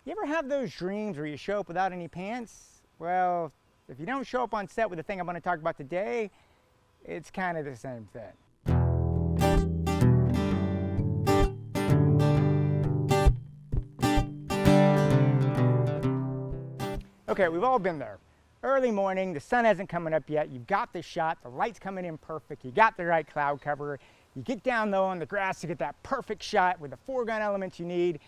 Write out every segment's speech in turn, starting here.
You ever have those dreams where you show up without any pants? Well, if you don't show up on set with the thing I'm going to talk about today, it's kind of the same thing. Okay, we've all been there. Early morning, the sun hasn't coming up yet, you've got the shot, the light's coming in perfect, you got the right cloud cover, you get down low on the grass to get that perfect shot with the foreground elements you need.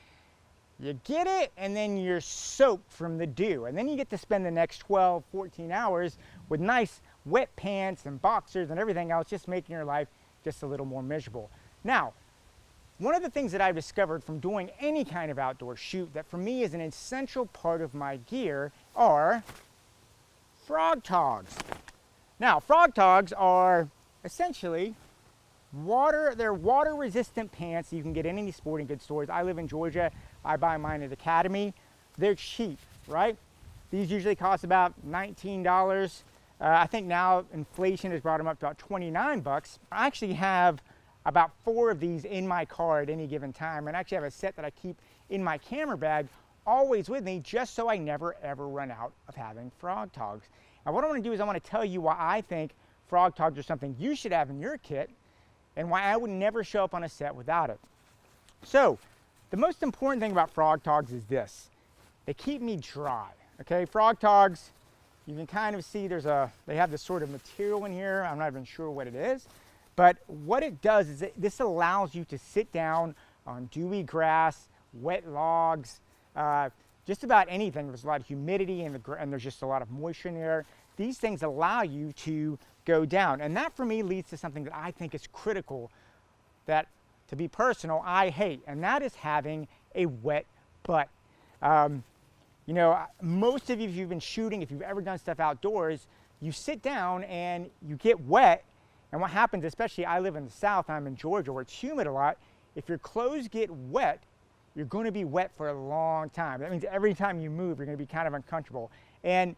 You get it, and then you're soaked from the dew. And then you get to spend the next 12, 14 hours with nice wet pants and boxers and everything else, just making your life just a little more miserable. Now, one of the things that I've discovered from doing any kind of outdoor shoot that for me is an essential part of my gear are Frogg Toggs. Now, Frogg Toggs are essentially they're water-resistant pants that you can get in any sporting goods stores. I live in Georgia. I buy mine at Academy. They're cheap, right? These usually cost about $19. I think now inflation has brought them up to about 29 bucks. I actually have about 4 of these in my car at any given time, and I actually have a set that I keep in my camera bag always with me, just so I never ever run out of having Frogg Toggs. Now what I want to do is I want to tell you why I think Frogg Toggs are something you should have in your kit, and why I would never show up on a set without it. So, the most important thing about Frogg Toggs is this. They keep me dry, okay? Frogg Toggs, you can kind of see they have this sort of material in here. I'm not even sure what it is. But what it does is this allows you to sit down on dewy grass, wet logs, just about anything. There's a lot of humidity and there's just a lot of moisture in the air. These things allow you to go down. And that for me leads to something that I think is critical that, to be personal, I hate. And that is having a wet butt. You know, most of you, if you've been shooting, if you've ever done stuff outdoors, you sit down and you get wet. And what happens, especially I live in the South, I'm in Georgia where it's humid a lot. If your clothes get wet, you're going to be wet for a long time. That means every time you move, you're going to be kind of uncomfortable. And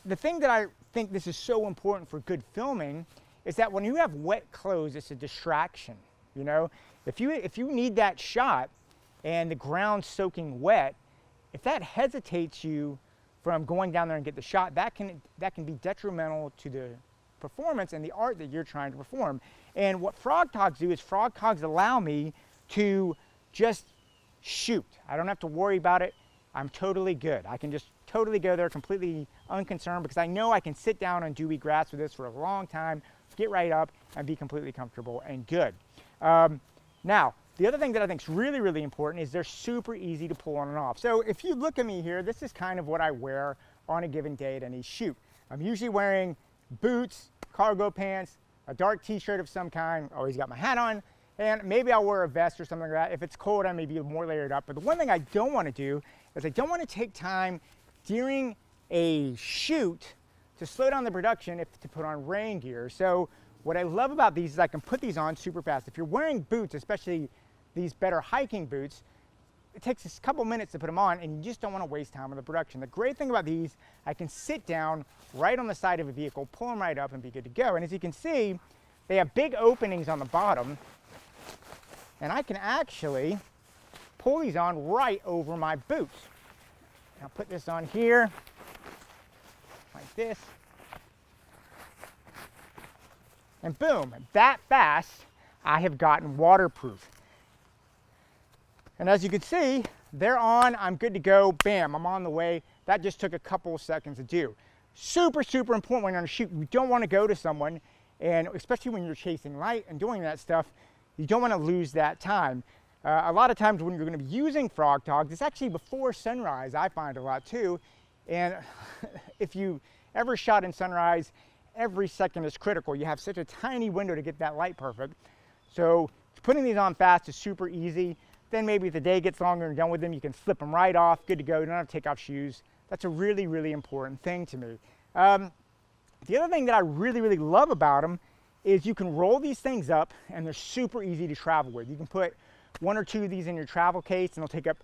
the thing that I think this is so important for good filming is that when you have wet clothes, it's a distraction. You know, if you need that shot and the ground's soaking wet, if that hesitates you from going down there and get the shot, that can be detrimental to the performance and the art that you're trying to perform. And what Frogg Toggs do is Frogg Toggs allow me to just shoot. I don't have to worry about it. I'm totally good. I can just totally go there completely unconcerned because I know I can sit down on dewy grass with this for a long time, get right up, and be completely comfortable and good. Now, the other thing that I think is really, really important is they're super easy to pull on and off. So if you look at me here, this is kind of what I wear on a given day at any shoot. I'm usually wearing boots, cargo pants, a dark t-shirt of some kind, always got my hat on, and maybe I'll wear a vest or something like that. If it's cold, I may be more layered up. But the one thing I don't want to do is I don't want to take time during a shoot to slow down the production to put on rain gear. So what I love about these is I can put these on super fast. If you're wearing boots, especially these better hiking boots, it takes a couple minutes to put them on and you just don't want to waste time on the production. The great thing about these, I can sit down right on the side of a vehicle, pull them right up and be good to go. And as you can see, they have big openings on the bottom, and I can actually pull these on right over my boots. I'll put this on here, like this, and boom, that fast, I have gotten waterproof. And as you can see, they're on, I'm good to go, bam, I'm on the way. That just took a couple of seconds to do. Super, super important when you're on a shoot. You don't want to go to someone, and especially when you're chasing light and doing that stuff, you don't want to lose that time. A lot of times when you're going to be using Frogg Toggs, it's actually before sunrise, I find a lot too. And if you ever shot in sunrise, every second is critical. You have such a tiny window to get that light perfect. So putting these on fast is super easy. Then maybe if the day gets longer and you're done with them, you can slip them right off, good to go. You don't have to take off shoes. That's a really, really important thing to me. The other thing that I really, really love about them is you can roll these things up and they're super easy to travel with. You can put 1 or 2 of these in your travel case and they'll take up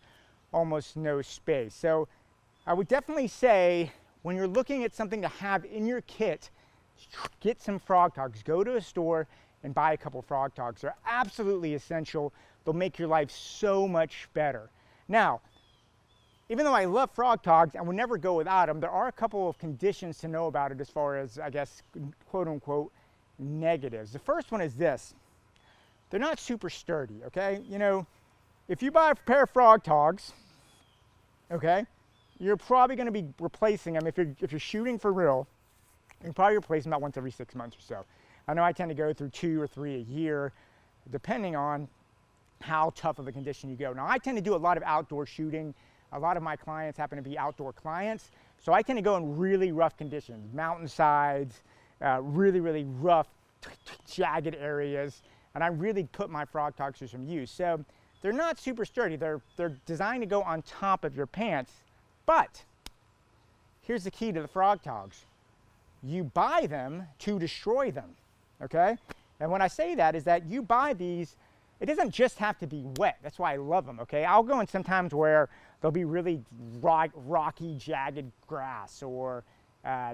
almost no space. So I would definitely say when you're looking at something to have in your kit, get some Frogg Toggs. Go to a store and buy a couple of Frogg Toggs. They're absolutely essential. They'll make your life so much better. Now, even though I love Frogg Toggs and would never go without them, there are a couple of conditions to know about it as far as, I guess, quote unquote, negatives. The first one is this: they're not super sturdy, okay? You know, if you buy a pair of Frogg Toggs, okay, you're probably going to be replacing them if you're shooting for real. You probably replace them about once every 6 months or so. I know I tend to go through 2 or 3 a year, depending on how tough of a condition you go. Now, I tend to do a lot of outdoor shooting. A lot of my clients happen to be outdoor clients, so I tend to go in really rough conditions, mountainsides, really, really rough, jagged areas, and I really put my Frogg Toggs to some use. So they're not super sturdy. They're designed to go on top of your pants, but here's the key to the Frogg Toggs. You buy them to destroy them, okay? And when I say that is that you buy these, it doesn't just have to be wet. That's why I love them, okay? I'll go in sometimes where there'll be really rocky, jagged grass or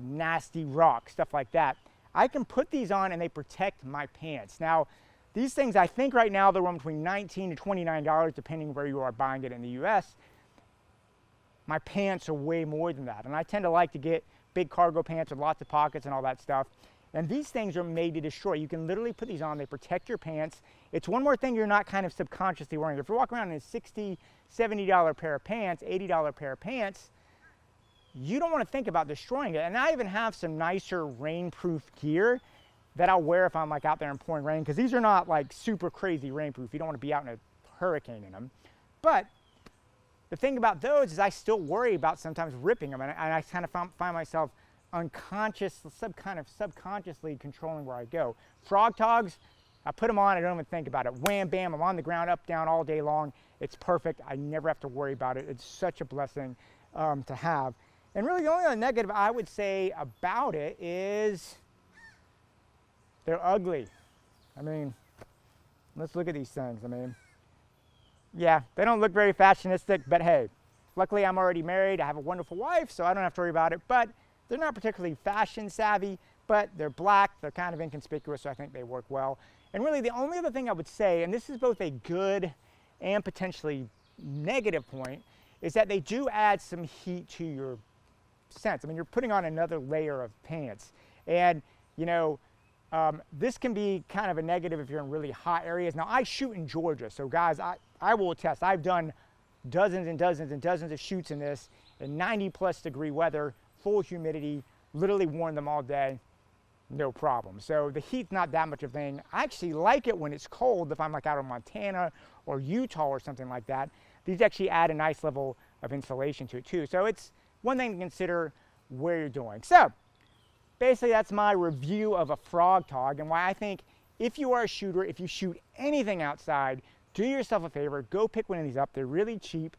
nasty rock, stuff like that. I can put these on and they protect my pants. Now, these things, I think right now they're run between $19 to $29, depending where you are buying it in the US. My pants are way more than that. And I tend to like to get big cargo pants with lots of pockets and all that stuff. And these things are made to destroy. You can literally put these on, they protect your pants. It's one more thing you're not kind of subconsciously wearing. If you're walking around in a $60, $70 pair of pants, $80 pair of pants, you don't want to think about destroying it. And I even have some nicer rainproof gear that I'll wear if I'm like out there in pouring rain, because these are not like super crazy rainproof. You don't want to be out in a hurricane in them. But the thing about those is I still worry about sometimes ripping them, and I kind of find myself subconsciously controlling where I go. Frogg Toggs, I put them on, I don't even think about it. Wham, bam, I'm on the ground, up, down, all day long. It's perfect. I never have to worry about it. It's such a blessing to have. And really the only other negative I would say about it is they're ugly. I mean, let's look at these things. I mean, yeah, they don't look very fashionistic, but hey, luckily I'm already married. I have a wonderful wife, so I don't have to worry about it. But they're not particularly fashion savvy, but they're black, they're kind of inconspicuous, so I think they work well. And really the only other thing I would say, and this is both a good and potentially negative point, is that they do add some heat to your sense. I mean, you're putting on another layer of pants. And, you know, this can be kind of a negative if you're in really hot areas. Now, I shoot in Georgia, so guys, I will attest, I've done dozens and dozens and dozens of shoots in this in 90+ degree weather, full humidity, literally worn them all day, no problem. So the heat's not that much of a thing. I actually like it when it's cold, if I'm like out in Montana or Utah or something like that. These actually add a nice level of insulation to it too. So it's one thing to consider where you're doing. So basically that's my review of a Frogg Togg and why I think if you are a shooter, if you shoot anything outside, do yourself a favor, go pick one of these up. They're really cheap.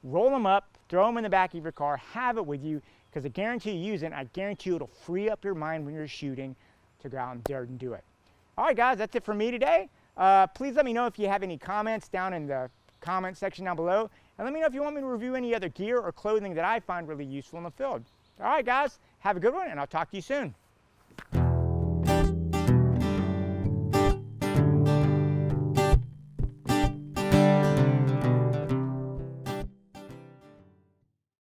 Roll them up, throw them in the back of your car, have it with you, because I guarantee you use it, and I guarantee you it'll free up your mind when you're shooting to go out and dare and do it. All right, guys, that's it for me today. Please let me know if you have any comments down in the comment section down below, and let me know if you want me to review any other gear or clothing that I find really useful in the field. All right, guys, have a good one, and I'll talk to you soon.